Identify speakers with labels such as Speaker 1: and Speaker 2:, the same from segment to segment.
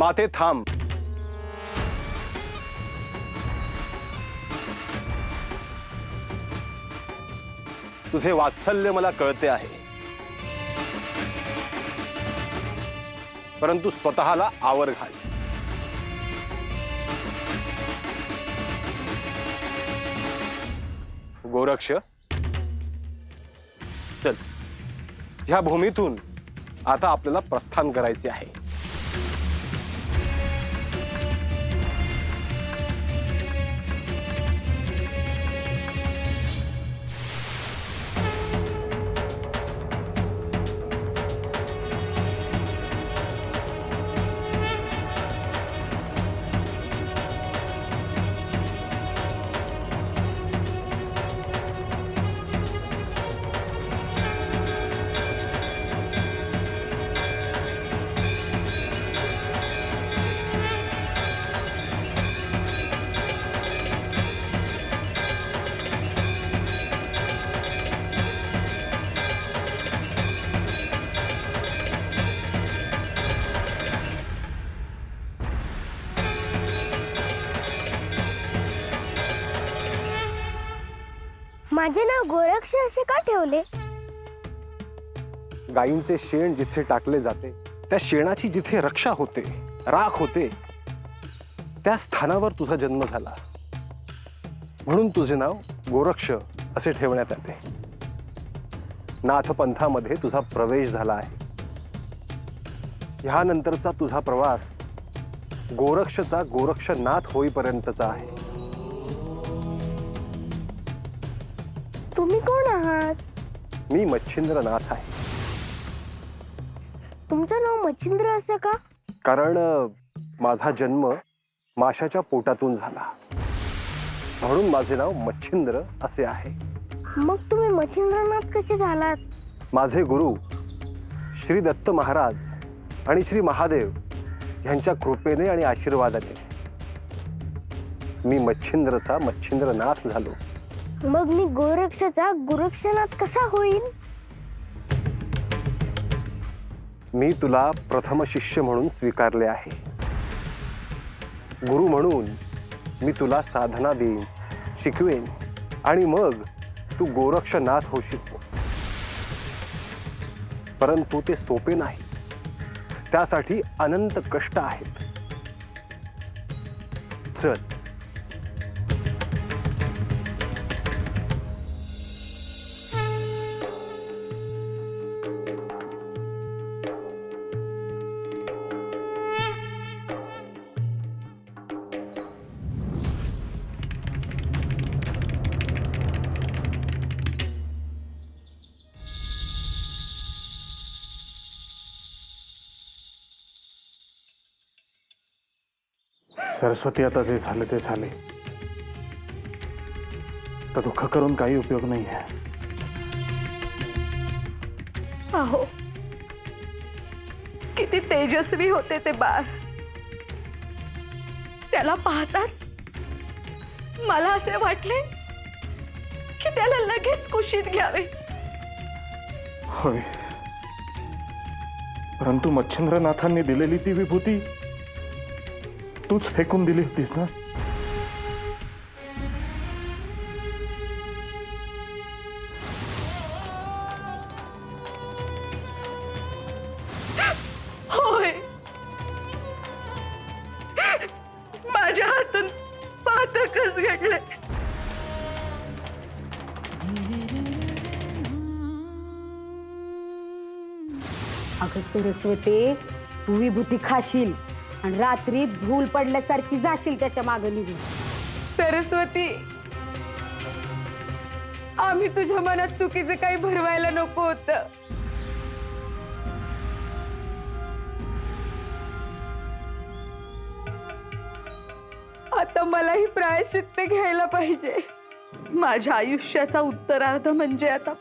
Speaker 1: माते थांब. तुझे वात्सल्य मला कळते आहे, परंतु स्वतःला आवर घाल. गोरक्ष, चल, ह्या भूमीतून आता आपल्याला प्रस्थान करायचे आहे.
Speaker 2: माझे नाव गोरक्ष असे का ठेवले?
Speaker 1: गायींचे शेण जिथे टाकले जाते त्या शेणाची जिथे रक्षा होते, राख होते, त्या स्थानावर तुझा जन्म झाला, म्हणून तुझे नाव गोरक्ष असे ठेवण्यात आले. नाथपंथामध्ये तुझा प्रवेश झाला आहे. ह्यानंतरचा तुझा प्रवास गोरक्षचा गोरक्षनाथ होईपर्यंतचा आहे.
Speaker 2: तुम्ही कोण आहात?
Speaker 1: मी मच्छिंद्रनाथ आहे.
Speaker 2: तुमचं नाव मच्छिंद्र असं का?
Speaker 1: कारण माझा जन्म माशाच्या पोटातून झाला, म्हणून माझे नाव मच्छिंद्र असे आहे.
Speaker 2: मग तुम्ही मच्छिंद्रनाथ कसे झालात?
Speaker 1: माझे गुरु श्री दत्त महाराज आणि श्री महादेव यांच्या कृपेने आणि आशीर्वादाने मी मच्छिंद्रचा मच्छिंद्रनाथ झालो.
Speaker 2: मग मी गोरक्षचा गोरक्षनाथ कसा होईल?
Speaker 1: मी तुला प्रथम शिष्य म्हणून स्वीकारले आहे. गुरु म्हणून मी तुला साधना देईन, शिकवेन आणि मग तू गोरक्षनाथ होशील. परंतु ते सोपे नाही. त्यासाठी अनंत कष्ट आहेत. चल.
Speaker 3: सरस्वती, आता जे झाले ते झाले. तर दुःख करून काही उपयोग नाही आहे.
Speaker 4: अहो, किती तेजस्वी होते ते बाळ. त्याला पाहताच मला असे वाटले की त्याला लगेच कुशीत घ्यावे.
Speaker 3: होय, परंतु मच्छिंद्रनाथांनी दिलेली ती विभूती तूच फेकून दिली होतीस ना.
Speaker 4: होय, माझ्या हातून पातकच घडले.
Speaker 5: अगं सरस्वती, तू विभूती खाशील आणि रात्री धूल पडल्यासारखी जाशील त्याच्या मागे निघून.
Speaker 4: सरस्वती, आम्ही तुझ्या मनात चुकीचे काही भरवायला नको होतं. आता मलाही प्रायश्चित्त घ्यायला पाहिजे. माझ्या आयुष्याचा उत्तरार्ध म्हणजे आता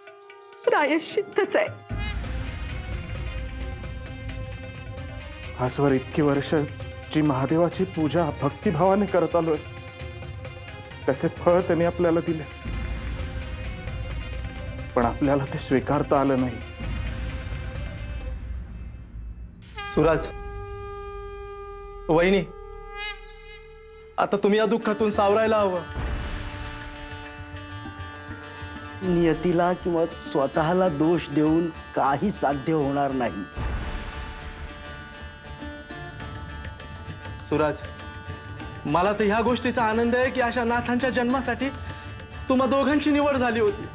Speaker 4: प्रायश्चित्तच आहे.
Speaker 3: आजवर इतकी वर्ष जी महादेवाची पूजा भक्तिभावाने करत आलोय, त्याचे फळ त्यांनी आपल्याला दिले, पण आपल्याला ते स्वीकारता आलं नाही.
Speaker 6: सुराज, वहिनी, आता तुम्ही या दुःखातून सावरायला हवं.
Speaker 7: नियतीला किंवा स्वतःला दोष देऊन काही साध्य होणार नाही.
Speaker 6: सुराज, मला तर ह्या गोष्टीचा आनंद आहे की अशा नाथांच्या जन्मासाठी तुम्हा दोघांची निवड झाली होती.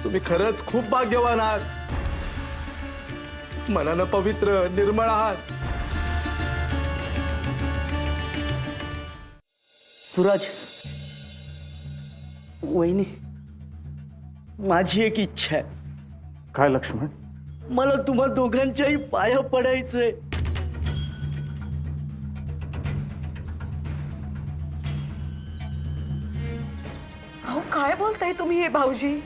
Speaker 6: तुम्ही खरंच खूप भाग्यवान आहात. मनानं पवित्र निर्मळ आहात.
Speaker 7: सूरज, वहिनी, माझी एक इच्छा आहे.
Speaker 3: काय लक्ष्मण?
Speaker 7: मला तुम्हा दोघांच्याही पाया पडायचंय.
Speaker 4: अहो काय बोलताय तुम्ही हे भाऊजी?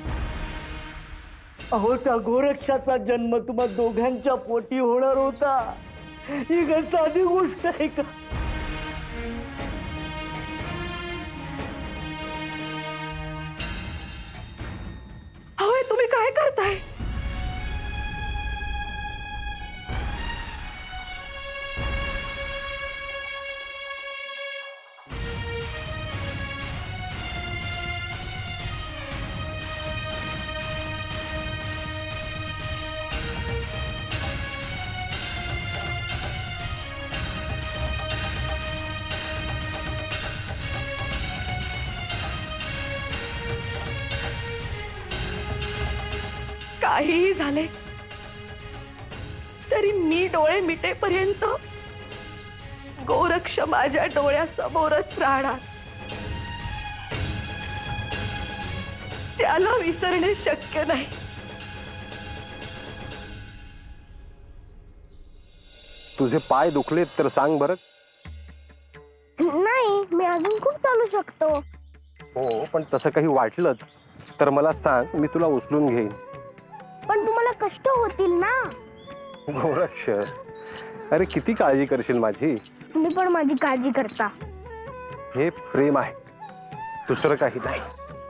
Speaker 7: अहो, त्या गोरक्षाचा जन्म तुम्हा दोघांच्या पोटी होणार होता. ही काय साधी गोष्ट आहे का?
Speaker 4: अहो हे तुम्ही काय करताय? काहीही झाले तरी मी डोळे मिटेपर्यंत गोरक्ष माझ्या डोळ्यासमोरच राहणार. त्याला विसरणे शक्य नाही.
Speaker 1: तुझे पाय दुखलेत तर सांग बरं.
Speaker 2: नाही, मी अजून खूप चालू शकतो.
Speaker 1: हो, पण तसं काही वाटलंच तर मला सांग, मी तुला उचलून घेईन.
Speaker 2: पण तुम्हाला कष्ट होतील ना.
Speaker 1: गोरक्ष, अरे किती काळजी करशील माझी.
Speaker 2: तुम्ही पण माझी काळजी करता.
Speaker 1: हे प्रेम आहे, दुसरं काही नाही.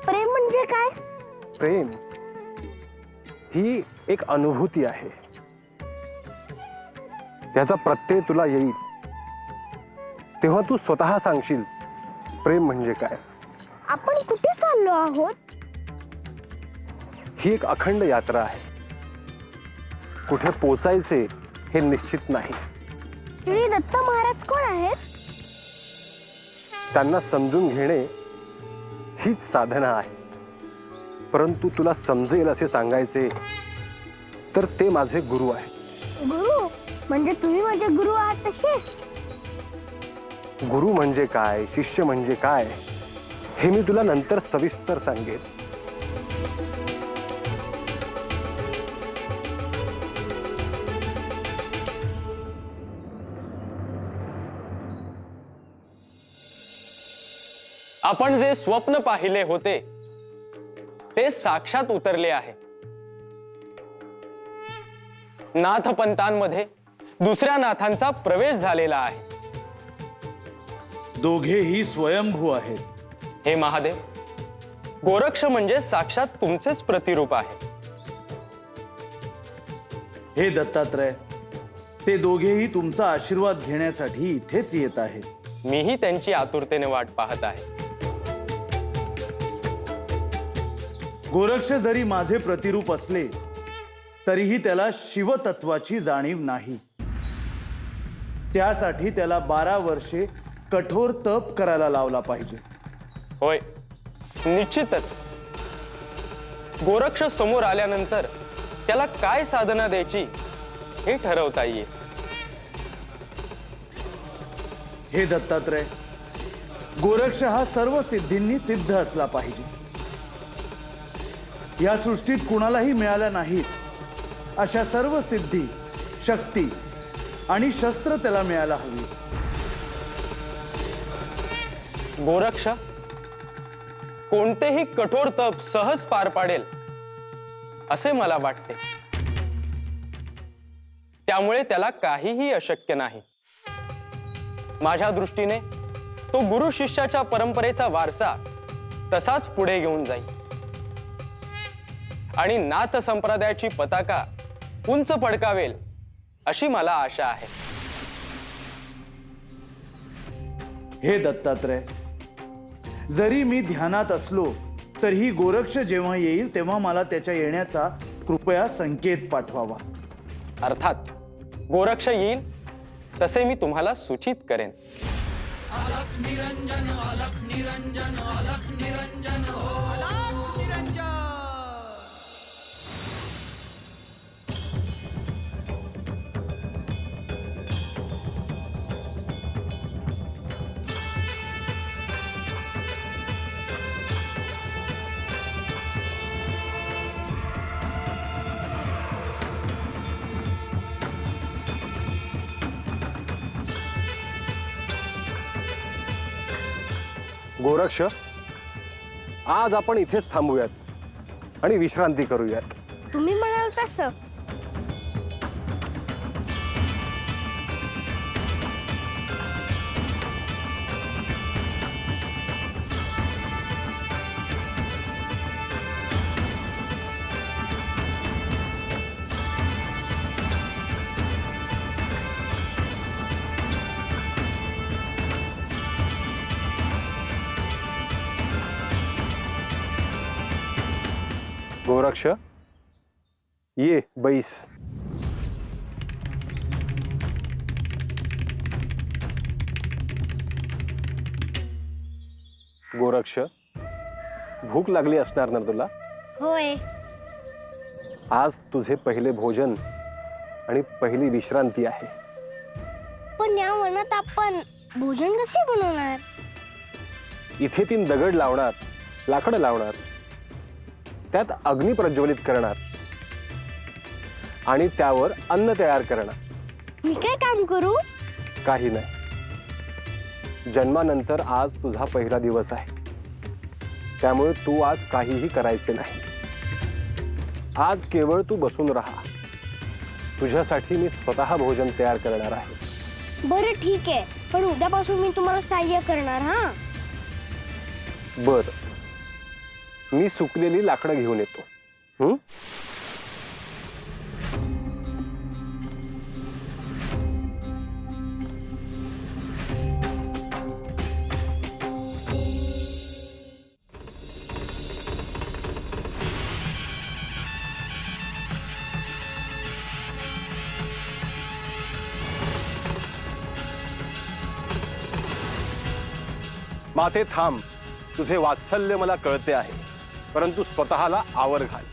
Speaker 2: प्रेम म्हणजे काय?
Speaker 1: प्रेम ही एक अनुभूती आहे. त्याचा प्रत्यय तुला येईल तेव्हा तू स्वतः सांगशील प्रेम म्हणजे काय.
Speaker 2: आपण कुठे चाललो आहोत?
Speaker 1: ही एक अखंड यात्रा आहे. कुठे पोचायचे हे निश्चित नाही.
Speaker 2: श्री दत्त महाराज कोण आहेत?
Speaker 1: त्यांना समजून घेणे हीच साधना आहे. परंतु तुला समजेल असे सांगायचे तर ते माझे गुरु आहेत.
Speaker 2: गुरु म्हणजे तुम्ही माझे गुरु आहात तसे?
Speaker 1: गुरु म्हणजे काय, शिष्य म्हणजे काय हे मी तुला नंतर सविस्तर सांगेन.
Speaker 8: आपण जे स्वप्न पाहिले होते ते साक्षात उतरले आहे. नाथपंतांमध्ये दुसऱ्या नाथांचा प्रवेश झालेला आहे.
Speaker 9: दोघेही स्वयंभू आहेत.
Speaker 8: हे महादेव, गोरक्ष म्हणजे साक्षात तुमचेच प्रतिरूप आहे.
Speaker 9: हे दत्तात्रय, ते दोघेही तुमचा आशीर्वाद घेण्यासाठी इथेच येत आहेत.
Speaker 8: मीही त्यांची आतुरतेने वाट पाहत आहे.
Speaker 9: गोरक्ष जरी माझे प्रतिरूप असले तरीही त्याला शिवतत्वाची जाणीव नाही. त्यासाठी त्याला 12 वर्षे कठोर तप करायला लावला पाहिजे.
Speaker 8: होय, निश्चितच. गोरक्ष समोर आल्यानंतर त्याला काय साधना द्यायची हे ठरवता येईल.
Speaker 9: हे दत्तात्रय, गोरक्ष हा सर्व सिद्धींनी सिद्ध असला पाहिजे. या सृष्टीत कुणालाही मिळाल्या नाहीत अशा सर्व सिद्धी, शक्ती आणि शस्त्र त्याला मिळायला हवी.
Speaker 8: गोरक्ष कोणतेही कठोर तप सहज पार पाडेल असे मला वाटते. त्यामुळे त्याला काहीही अशक्य नाही. माझ्या दृष्टीने तो गुरु शिष्याच्या परंपरेचा वारसा तसाच पुढे घेऊन जाईल. आणि नाथ संप्रदायाची पताका उंच फडकावेल अशी मला आशा आहे.
Speaker 9: हे दत्तात्रय, जरी मी ध्यानात असलो तरीही गोरक्ष जेव्हा येईल तेव्हा मला त्याच्या येण्याचा कृपया संकेत पाठवावा.
Speaker 8: अर्थात गोरक्ष येईल तसे मी तुम्हाला सूचित करेन.
Speaker 1: गोरक्ष, आज आपण इथेच थांबूयात आणि विश्रांती करूयात.
Speaker 2: तुम्ही म्हणाल तसं.
Speaker 1: गोरक्ष, ये बैस. गोरक्ष, भूक लागली असणार ना तुला?
Speaker 2: होय.
Speaker 1: आज तुझे पहिले भोजन आणि पहिली विश्रांती आहे.
Speaker 2: पण या वनात आपण भोजन कसे बनवणार?
Speaker 1: इथे 3 दगड लावणार, लाकडं लावणार, त्यात अग्नी प्रज्वलित करणार आणि त्यावर अन्न तयार करणार.
Speaker 2: मी काय काम करू?
Speaker 1: काही नाही. जन्मानंतर आज तुझा पहिला दिवस आहे, त्यामुळे तू आज काहीही करायचे नाही. आज केवळ तू बसून राहा. तुझ्यासाठी मी स्वतः भोजन तयार करणार आहे.
Speaker 2: बरं ठीक आहे, पण उद्यापासून मी तुम्हाला सहाय्य करणार. हा,
Speaker 1: बर, मी सुकलेली लाकडं घेऊन येतो. माते थांब. तुझे वात्सल्य मला कळते आहे, परंतु स्वतःला आवर घाल.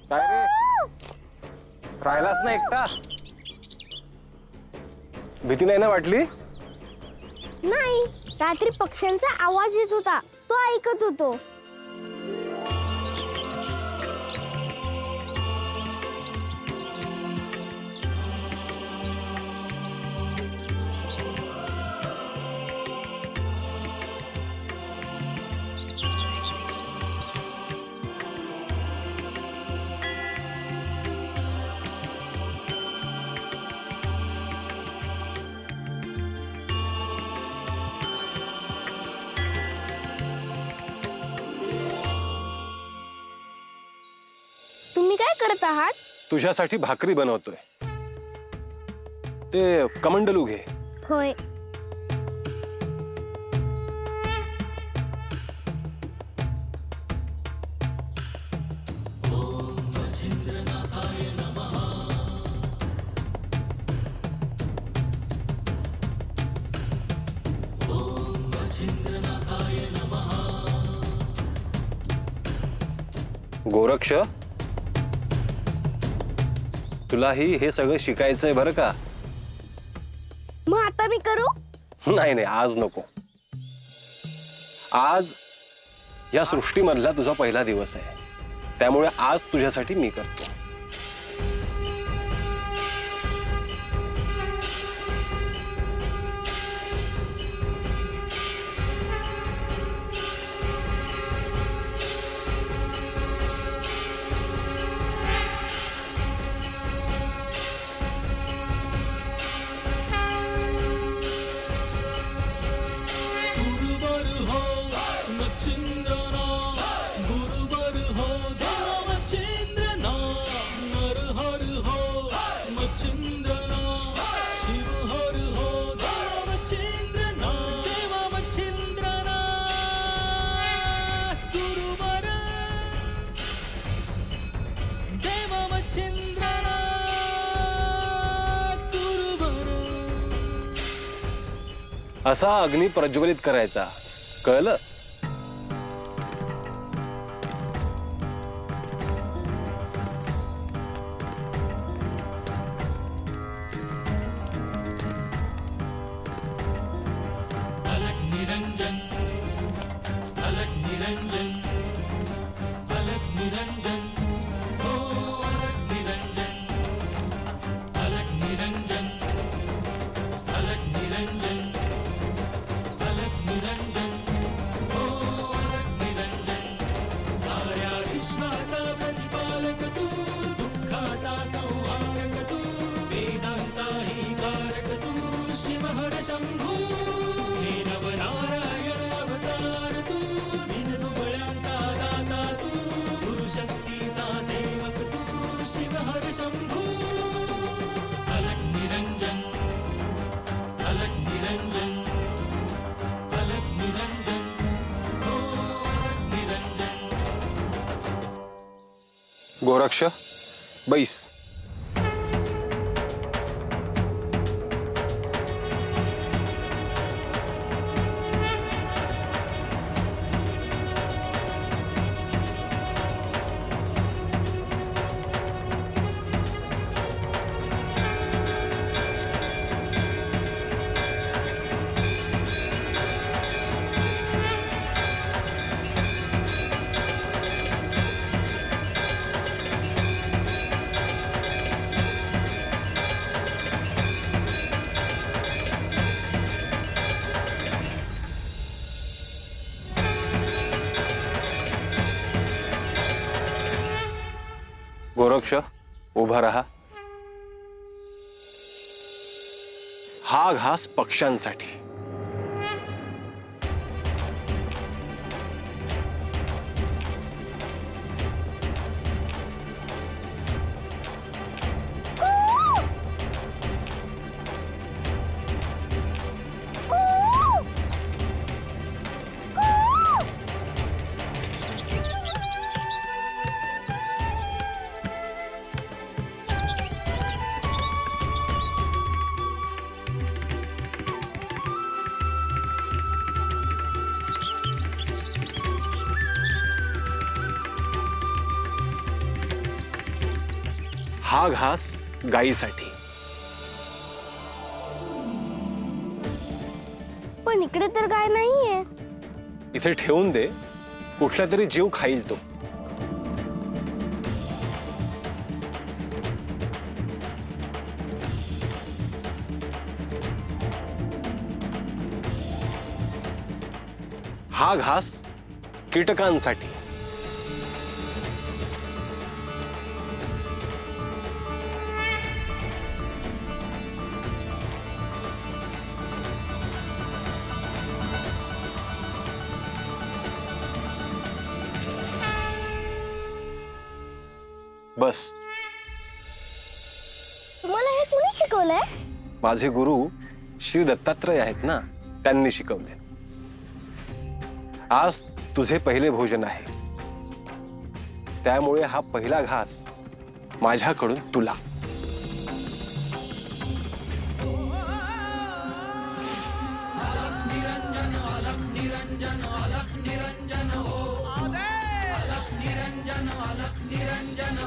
Speaker 1: काय रे, राहिलास ना एकटा? भीती नाही ना वाटली?
Speaker 2: नाही, रात्री पक्ष्यांचा आवाज येत होता, तो ऐकत होतो. तुम्ही काय करत आहात?
Speaker 1: तुझ्यासाठी भाकरी बनवतोय. ते कमंडलू घे.
Speaker 2: होय.
Speaker 1: गोरक्ष, तुलाही हे सगळं शिकायचंय बरं का?
Speaker 2: मग आता मी करू?
Speaker 1: नाही नाही, आज नको. आज या सृष्टीमधला तुझा पहिला दिवस आहे, त्यामुळे आज तुझ्यासाठी मी करतो. असा अग्नी प्रज्वलित करायचा, कळलं? गोरक्ष, बैस. गोरक्ष, उभा रहा. हा घास पक्ष्यांसाठी. हा घास गायीसाठी.
Speaker 2: पण इकडे तर गाय नाहीये.
Speaker 1: इथे ठेवून दे, कुठला तरी जीव खाईल तो. हा घास कीटकांसाठी. बस.
Speaker 2: तुम्हाला हे कोणी शिकवलंय?
Speaker 1: माझे गुरु श्री दत्तात्रय आहेत ना, त्यांनी शिकवले. आज तुझे पहिले भोजन आहे, त्यामुळे हा पहिला घास माझ्याकडून तुला.
Speaker 10: निरंजन निरंजन